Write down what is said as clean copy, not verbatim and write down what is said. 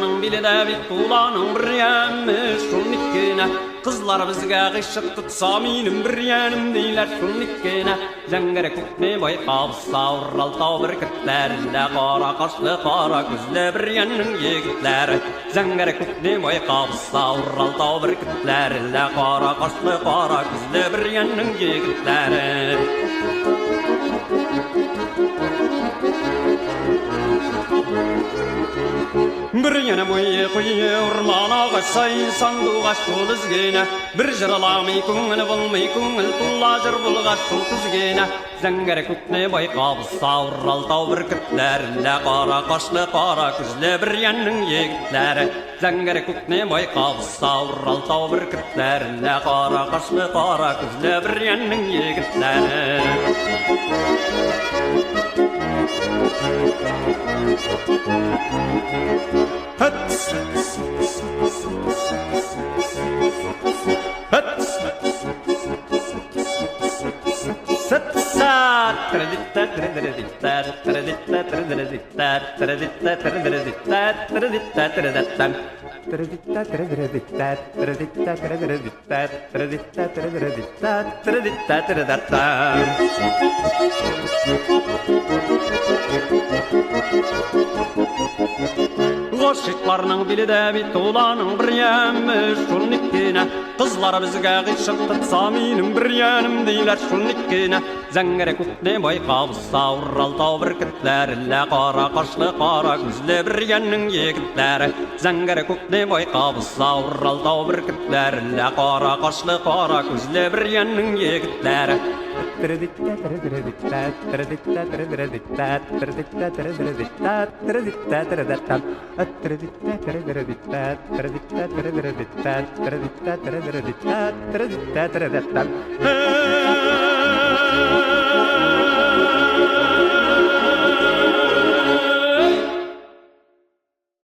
Başıtlarının bili de bir tuğlanın bir yemiş şunun ikkine. Kızlar bizge gışık tutsa minim bir yenim deyler şunun ikkine. Zengere kukne boy kavsa urral tavır kırtlerle kara kaşlı kara gözlü bir yenin yigitler. Zengere kukne boy kavsa urral tavır kırtlerle kara kaşlı kara gözlü bir yenin yigitler. Bir yana boyu kuyu urmana qaşay sanduğa şuluzgene. Bir jırlamay көңіл bulmay көңіл tulla jır bulğa şuluzgene. Zengere kukne boy qabsa urral tav bir kitlerle qara qaşlı qara gözlü bir yanın yigitleri. Zengere kukne boy qabsa urral tav bir kitlerle qara qaşlı qara gözlü bir yanın yigitleri. Başıtlarının bili de bir tuğlanın bir yemiş şunun ikkine. Kızlar bizge gışık tutsa minim bir yenim deyler şunun ikkine. Zengere kukne boy kavsa urral tavır kırtlerle kara kaşlı kara gözlü bir yenin yigitleri. Zengere kukne boy kavsa urral tavır kırtlerle kara kaşlı kara gözlü bir yenin yigitleri. Hey